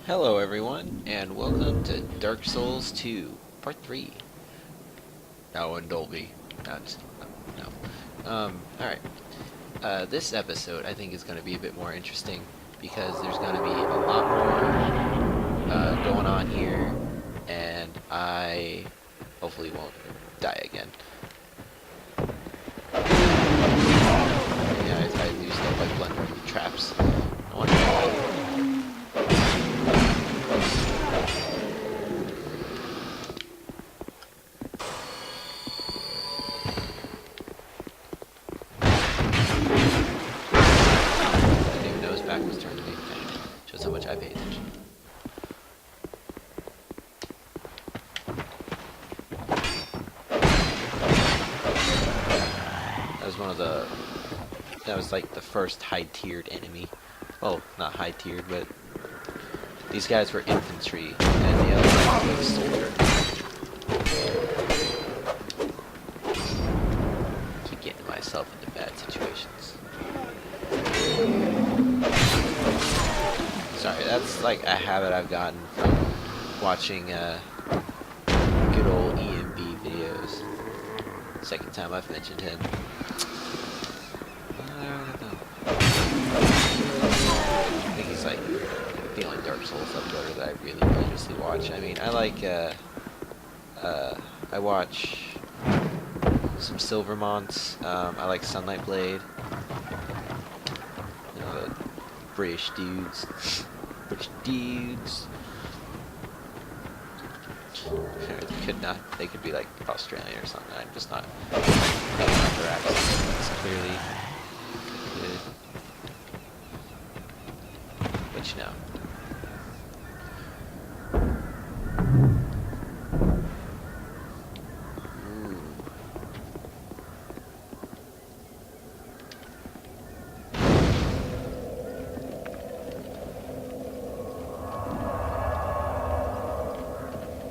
Hello everyone, and welcome to Dark Souls 2, Part 3. Now in Dolby. No, just, no. Alright. This episode I think is going to be a bit more interesting because there's going to be a lot more going on here, and I hopefully won't die again. Yeah, I do stuff like blending traps. I wonder why. Was turned to me. Shows how much I pay attention. That was one of the. That was like the first high-tiered enemy. Well, not high-tiered, but these guys were infantry, and the other one was soldier. Keep getting myself into bad situations. Sorry, that's like a habit I've gotten from watching good old EMB videos. Second time I've mentioned him. I don't know. I think he's like the only Dark Souls uploader that I really religiously watch. I mean, I like I watch some Silvermonts. I like Sunlight Blade. You know, the British dudes. British dudes. They could be like Australian or something. I'm just not thinking about their accents. It's clearly good. But you know.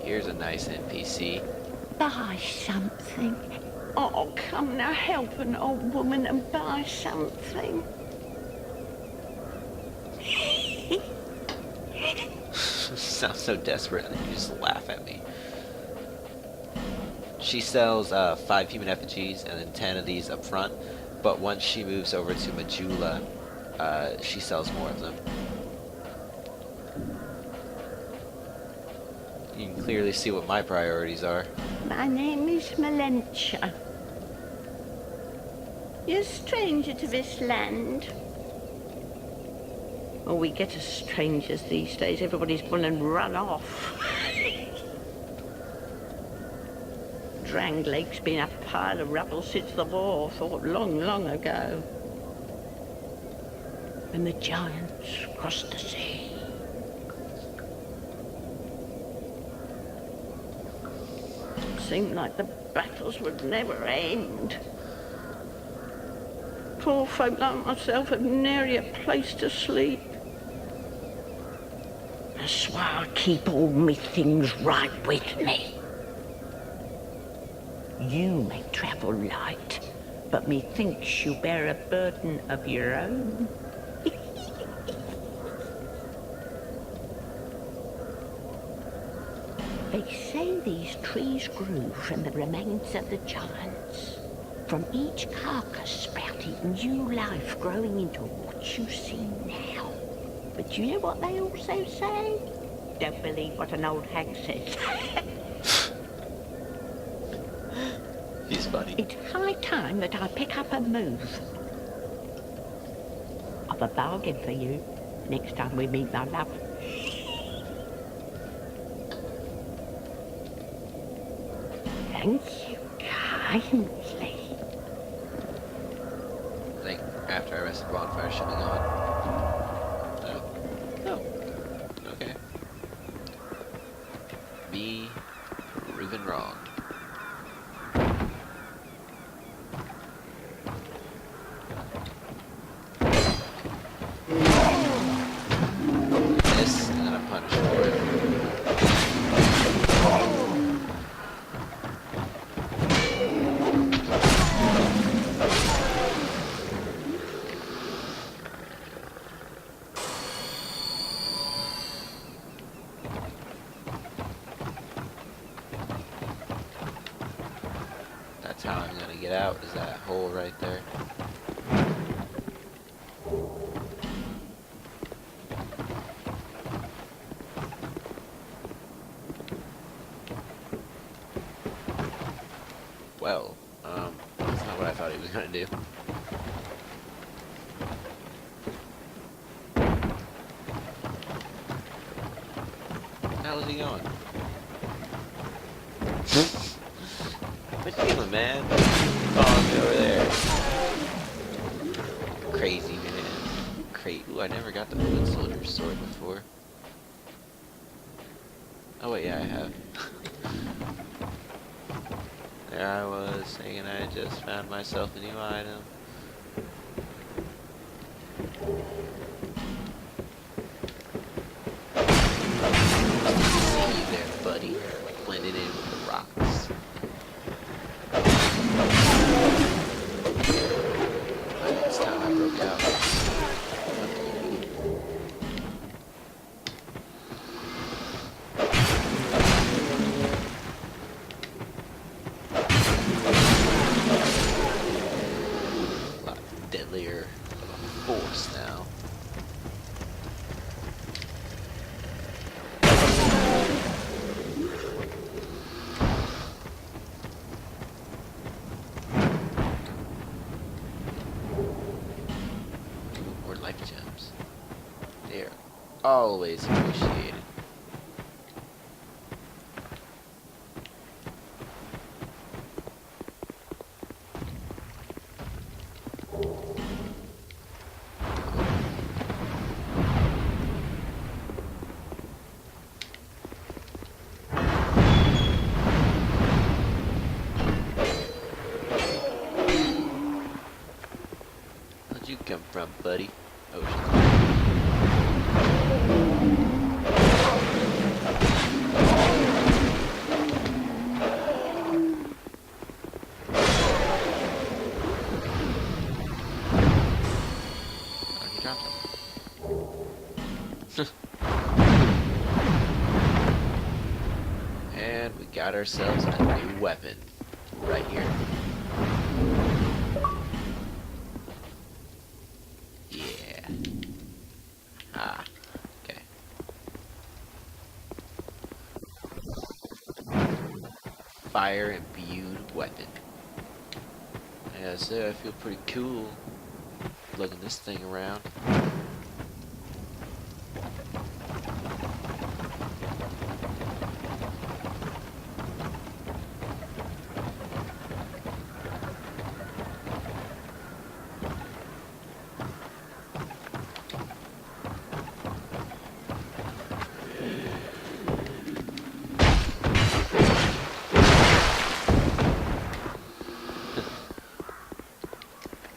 Here's a nice NPC. Buy something. Oh, come now, help an old woman and buy something. Sounds so desperate, and then you just laugh at me. She sells 5 human effigies and then 10 of these up front, but once she moves over to Majula, she sells more of them. You can clearly see what my priorities are. My name is Malentia. You're a stranger to this land. Oh, we get as strangers these days. Everybody's gone and run off. Dranglake's been a pile of rubble since the war, fought long, long ago. When the giants crossed the sea. Seemed like the battles would never end. Poor folk like myself had nary a place to sleep. That's why I keep all me things right with me. You may travel light, but methinks you bear a burden of your own. They say these trees grew from the remains of the giants. From each carcass sprouted new life growing into what you see now. But you know what they also say? Don't believe what an old hag says. He's funny. It's high time that I pick up a move. I've a bargain for you next time we meet, my love. Thank you kindly. I think after I rested bonfire should be gone. No. Okay. Be proven wrong. This, and then I'm punished for it. out is that hole right there. Well, that's not what I thought he was gonna do. How is he going? What you doing, man? Oh, me over there. Crazy, man. Ooh, I never got the foot soldier's sword before. Oh wait, yeah, I have. There I was, thinking I just found myself a new item. See you there, buddy. Blended in with the rocks. It's time I broke out. A lot deadlier of a force now. More life gems. They're always appreciated. Where'd you come from, buddy? Oh, he dropped him. And we got ourselves a new weapon right here. Yeah. Ah, okay. Fire imbued weapon. I gotta say, I feel pretty cool lugging this thing around.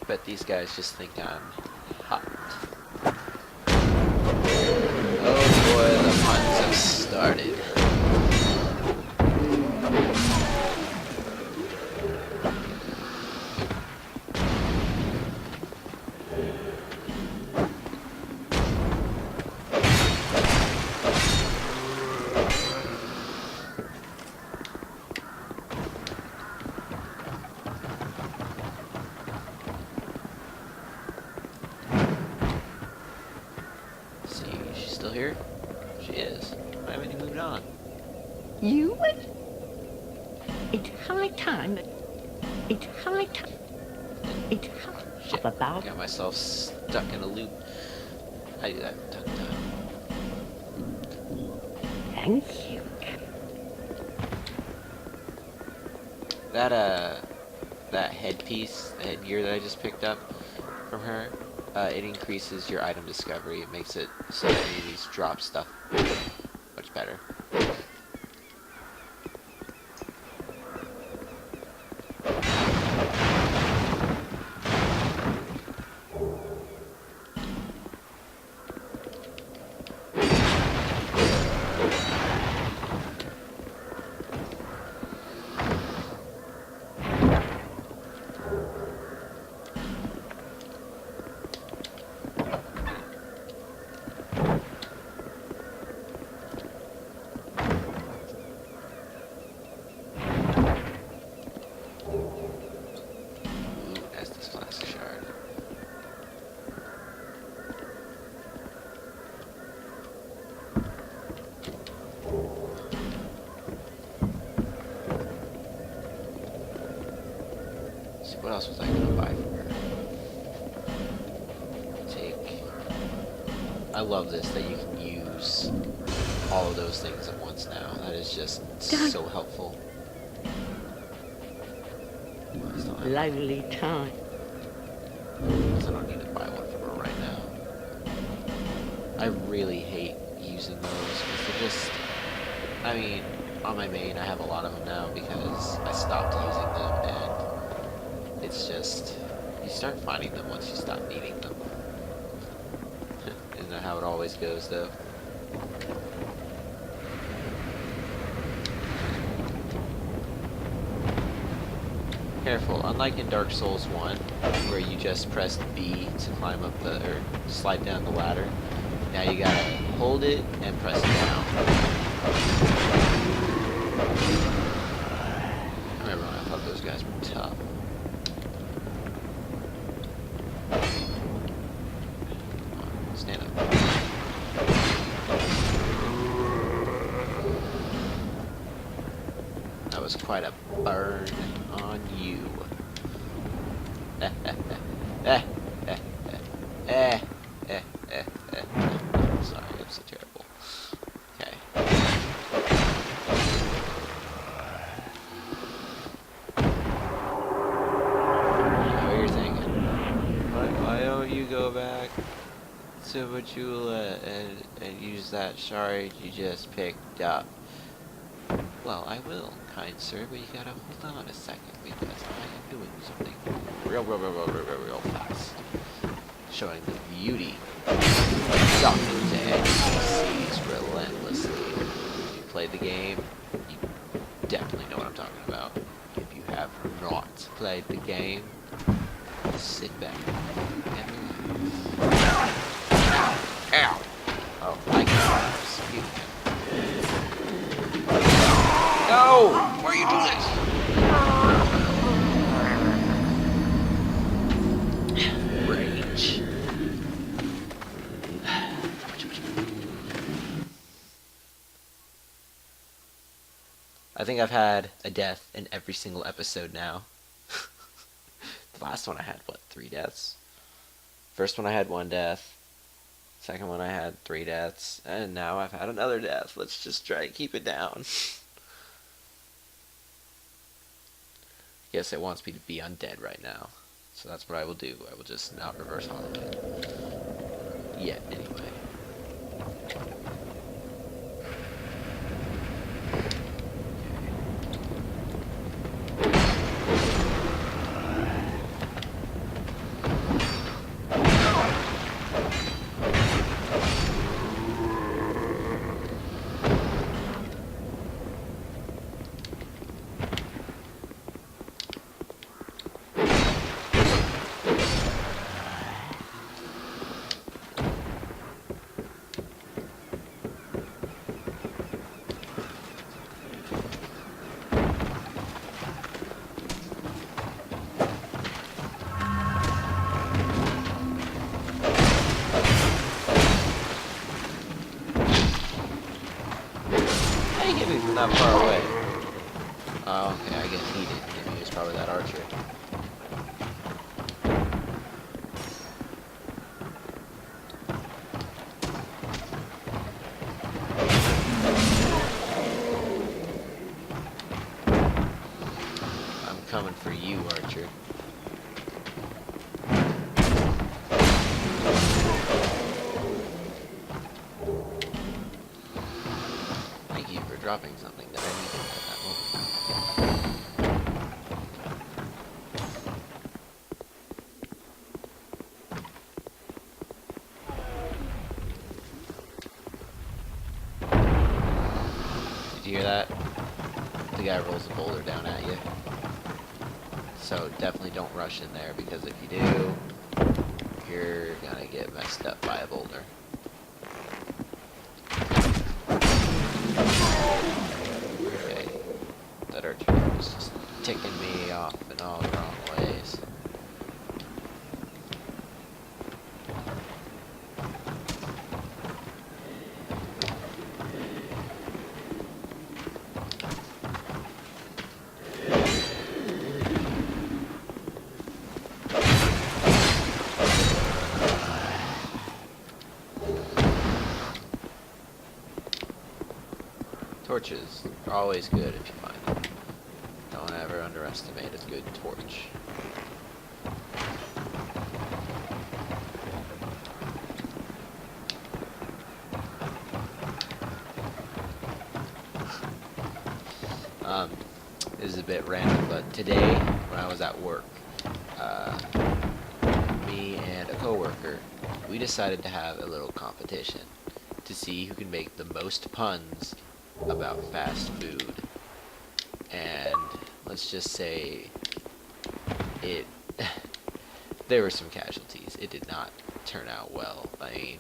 Bet these guys just think I'm hot. Oh boy, the puns have started. Here? She is. Why haven't you moved on? You? It's high time. It's high time. It's high Shit, about. I got myself stuck in a loop. I do that from time to time. Thank you. That headpiece, the headgear that I just picked up from her, it increases your item discovery. It makes it so that enemies drop stuff much better. what else was I gonna buy for her? I love this that you can use all of those things at once now. That is just so helpful. Lonely time. I don't need to buy one for her right now. I really hate using those because they're just... I mean, on my main I have a lot of them now because I stopped using them, and it's just... you start finding them once you stop needing them. Isn't that how it always goes, though? Careful, unlike in Dark Souls 1, where you just pressed B to climb up the, or slide down the ladder, now you gotta hold it and press it down. I remember when I thought those guys were tough. Stand up. That was quite a burn on you. Sorry, I'm so terrible. Okay. How are you thinking? Why don't you go back to Majula and use that shard you just picked up? Well, I will, kind sir, but you gotta hold on a second because I am doing something real fast. Showing the beauty of jumping to NPCs relentlessly. If you play the game, you definitely know what I'm talking about. If you have not played the game, sit back and relax. Ow! Oh, I can't. Excuse me. No! Why are you doing this? Rage. I think I've had a death in every single episode now. The last one I had, what, 3 deaths? First one I had 1 death. Second one I had 3 deaths. And now I've had another death. Let's just try to keep it down. Yes, it wants me to be undead right now. So that's what I will do. I will just not reverse hollow it. Yeah, anyway. Not far away. Oh, okay, I guess he didn't hit me. It was probably that archer. I'm coming for you, archer. Dropping something that I needed at that moment. Did you hear that? The guy rolls a boulder down at you. So definitely don't rush in there, because if you do, you're gonna get messed up by a boulder. Was just ticking me off in all the wrong ways. Torches are always good if you find them. Don't ever underestimate a good torch. This is a bit random, but today when I was at work, me and a coworker, we decided to have a little competition to see who can make the most puns about fast food. And let's just say it there were some casualties. It did not turn out well. I mean,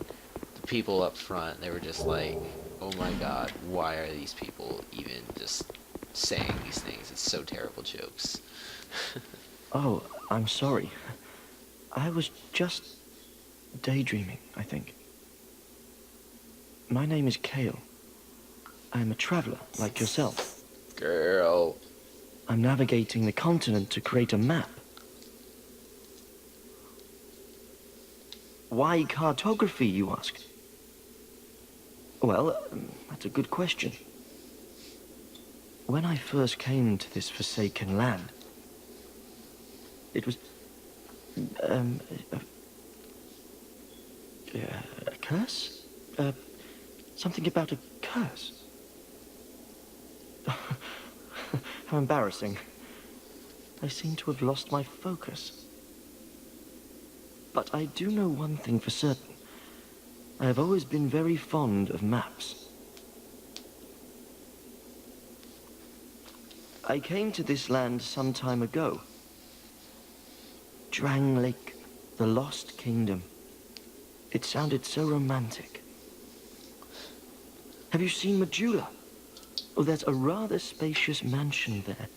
the people up front, they were just like, oh my god, why are these people even just saying these things? It's so terrible jokes. Oh, I'm sorry. I was just daydreaming, I think. My name is Kale. I'm a traveler, like yourself. Girl. I'm navigating the continent to create a map. Why cartography, you ask? Well, that's a good question. When I first came to this forsaken land, it was a curse? Something about a curse? How embarrassing. I seem to have lost my focus. But I do know one thing for certain. I have always been very fond of maps. I came to this land some time ago. Drang Lake, the Lost Kingdom. It sounded so romantic. Have you seen Majula? Oh, there's a rather spacious mansion there.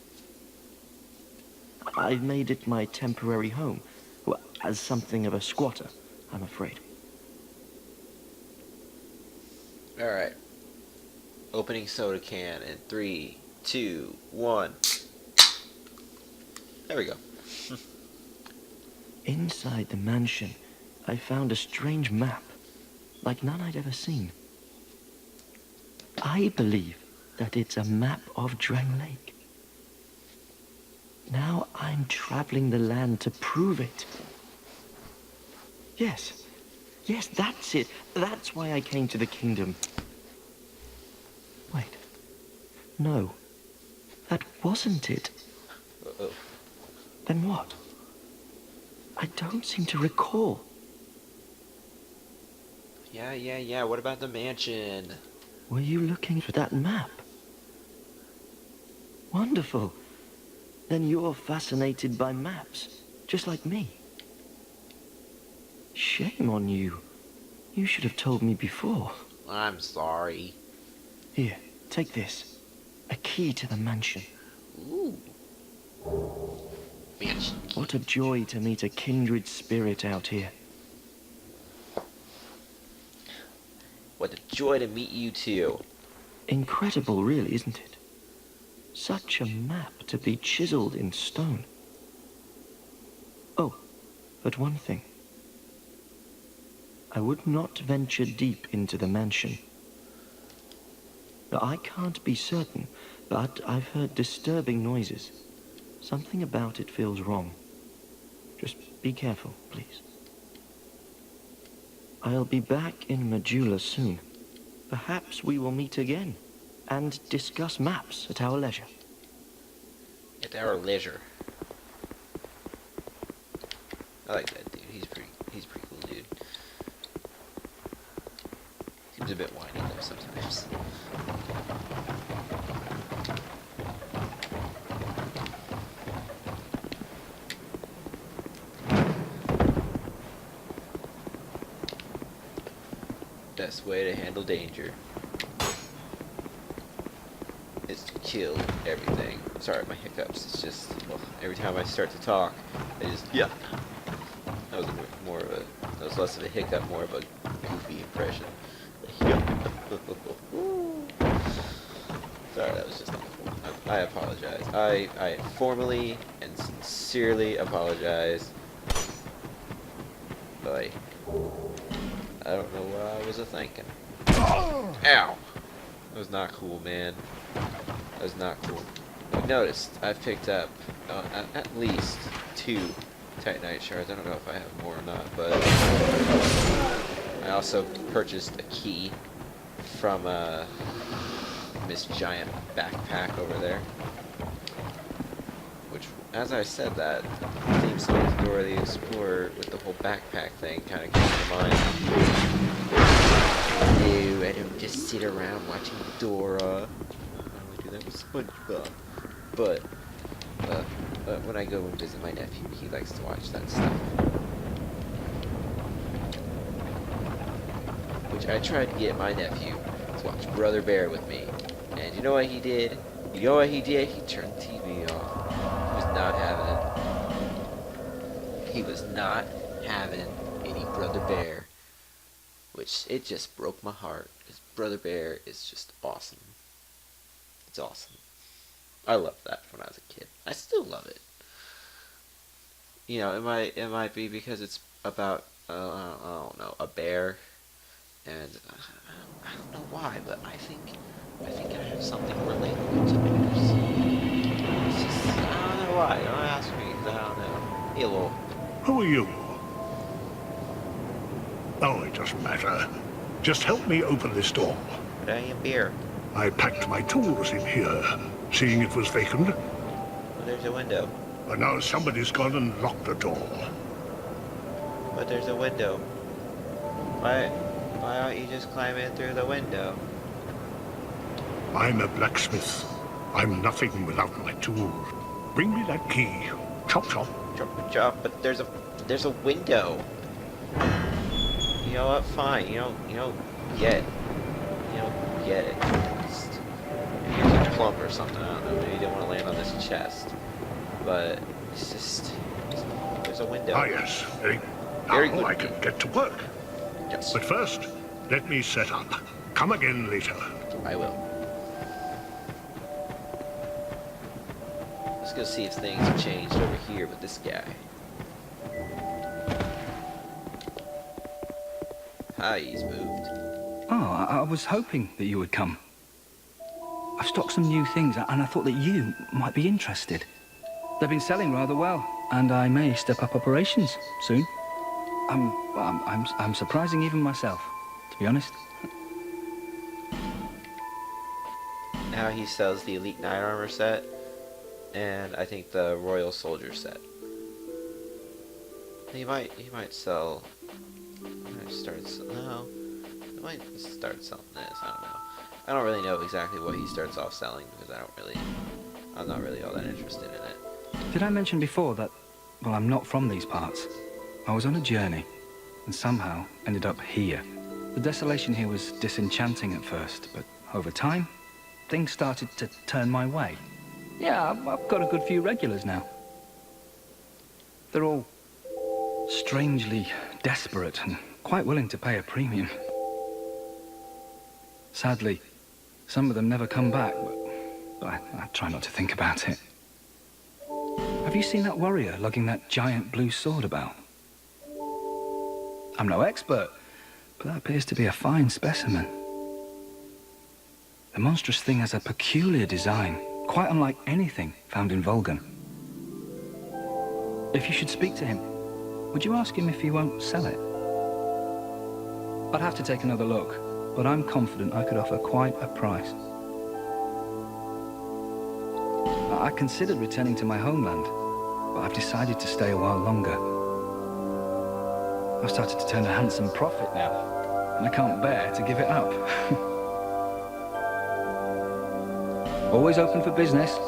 I've made it my temporary home. Well, as something of a squatter, I'm afraid. Alright. Opening soda can in 3, 2, 1. There we go. Inside the mansion, I found a strange map, like none I'd ever seen. I believe that it's a map of Drang Lake. Now I'm traveling the land to prove it. Yes, that's it. That's why I came to the kingdom. Wait, no, that wasn't it. Uh-oh. Then what? I don't seem to recall. Yeah, what about the mansion? Were you looking for that map? Wonderful. Then you're fascinated by maps, just like me. Shame on you. You should have told me before. I'm sorry. Here, take this. A key to the mansion. Ooh. Mansion. What a joy to meet a kindred spirit out here. What a joy to meet you too. Incredible, really, isn't it? Such a map to be chiseled in stone. Oh, but one thing. I would not venture deep into the mansion. Now, I can't be certain, but I've heard disturbing noises. Something about it feels wrong. Just be careful, please. I'll be back in Majula soon. Perhaps we will meet again and discuss maps at our leisure. At our leisure. I like that dude. He's pretty cool dude. Seems a bit whiny though sometimes. Best way to handle danger is to kill everything. Sorry, my hiccups. It's just every time I start to talk, I just yeah. That was less of a hiccup, more of a goofy impression. Sorry, that was just awful. I apologize. I formally and sincerely apologize. I don't know what I was thinking. Ow! That was not cool, man. That was not cool. You noticed I've picked up at least 2 Titanite shards. I don't know if I have more or not, but I also purchased a key from this giant backpack over there. Which, as I said that, the theme song of Dora the Explorer with the whole backpack thing kind of came to mind. No, I don't just sit around watching Dora. I only do that with SpongeBob. But when I go and visit my nephew, he likes to watch that stuff. Which I tried to get my nephew to watch Brother Bear with me. And you know what he did? You know what he did? He turned the TV off. He was not having it. He was not having any Brother Bear. Which, it just broke my heart. Because Brother Bear is just awesome. It's awesome. I loved that when I was a kid. I still love it. You know, it might be because it's about, I don't know, a bear. And I don't know why, but I think I have something relatable to bears. It's just, I don't know why. Don't ask me, because I don't know. Hello. Who are you? Oh, it doesn't matter. Just help me open this door. RebelionBear. I packed my tools in here, seeing it was vacant. Well, there's a window. But now somebody's gone and locked the door. But there's a window. Why don't you just climb in through the window? I'm a blacksmith. I'm nothing without my tools. Bring me that key. Chop chop. Chop, but there's a window. You know what? Fine. You don't get it. You don't get it. Just, maybe it's a plump or something. I don't know. Maybe you didn't want to land on this chest. But it's just there's a window. Ah, yes. Very Now good. I can get to work. Yes. But first, let me set up. Come again later. I will. Let's go see if things have changed over here with this guy. Hi, he's moved. Oh, I was hoping that you would come. I've stocked some new things, and I thought that you might be interested. They've been selling rather well, and I may step up operations soon. I'm surprising even myself, to be honest. Now he sells the Elite Knight Armor set, and I think the Royal Soldier set. He might sell. He might start selling this. I don't know. I don't really know exactly what he starts off selling because I'm not really all that interested in it. Did I mention before that, well, I'm not from these parts? I was on a journey, and somehow ended up here. The desolation here was disenchanting at first, but over time, things started to turn my way. Yeah, I've got a good few regulars now. They're all strangely desperate and quite willing to pay a premium. Sadly, some of them never come back, but I try not to think about it. Have you seen that warrior lugging that giant blue sword about? I'm no expert, but that appears to be a fine specimen. The monstrous thing has a peculiar design, quite unlike anything found in Volgan. If you should speak to him, would you ask him if he won't sell it? I'd have to take another look, but I'm confident I could offer quite a price. I considered returning to my homeland, but I've decided to stay a while longer. I've started to turn a handsome profit now, and I can't bear to give it up. Always open for business.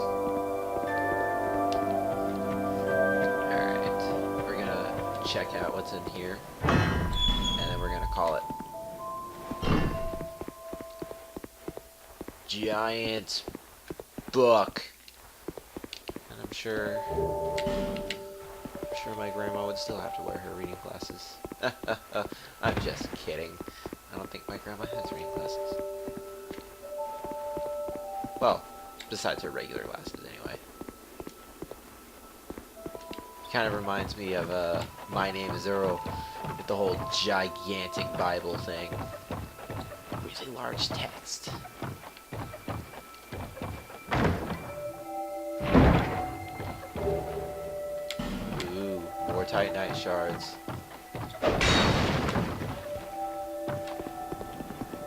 Alright, we're gonna check out what's in here, and then we're gonna call it. Giant book. And I'm sure my grandma would still have to wear her reading glasses. I'm just kidding. I don't think my grandma has reading glasses. Well, besides her regular glasses, anyway. Kind of reminds me of My Name is Earl, with the whole gigantic Bible thing. Really large text. Titanite shards.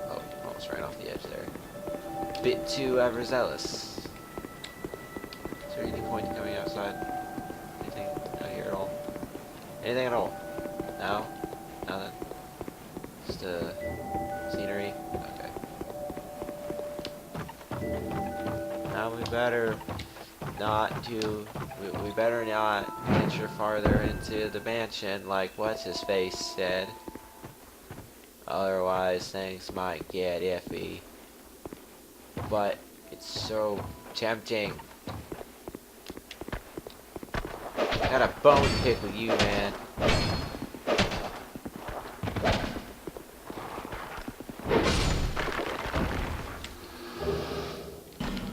Oh, almost ran off the edge there. Bit too overzealous. Is there any point in coming outside? Anything out here at all? Anything at all? No? Nothing? Just scenery? Okay. Now we better not do... We better not venture farther into the mansion like what's-his-face said. Otherwise things might get iffy. But it's so tempting. I got a bone to pick with you, man.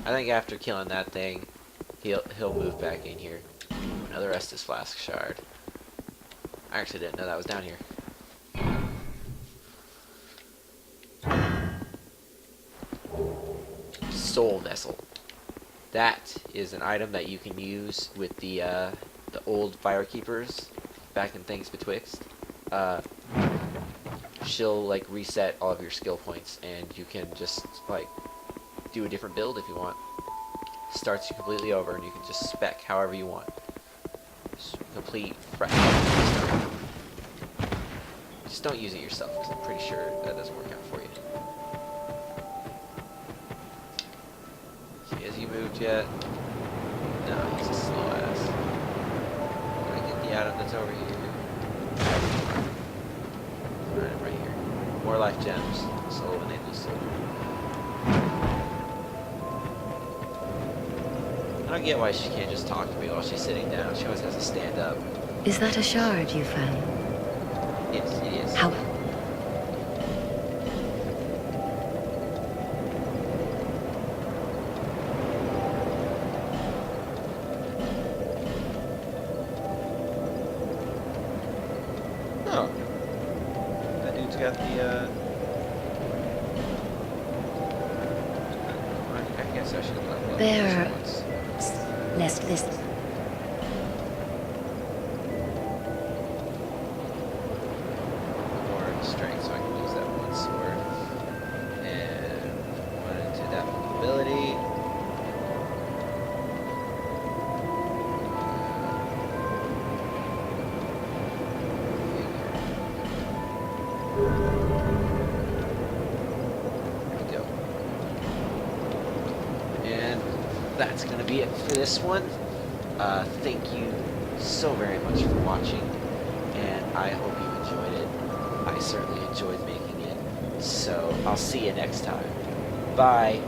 I think after killing that thing, he'll move back in here. Another Estus Flask shard. I actually didn't know that was down here. Soul Vessel. That is an item that you can use with the old Firekeepers back in Things Betwixt. She'll like reset all of your skill points, and you can just like do a different build if you want. Starts you completely over, and you can just spec however you want. Just complete fresh. Just don't use it yourself, because I'm pretty sure that doesn't work out for you. Okay, has he moved yet? No, he's a slow ass. Can I get the item that's over here? Right here. More life gems. Soul of an Angel Soldier. I don't get why she can't just talk to me while she's sitting down. She always has to stand up. Is that a shard you found? Yes, it is. How? Oh. That dude's got the, I guess I should level up Bear. this once. Lest this. More strength so I can use that one sword. And one into that ability. There we go. And that's going to be it for this one. Thank you so very much for watching, and I hope you enjoyed it. I certainly enjoyed making it, so I'll see you next time. Bye.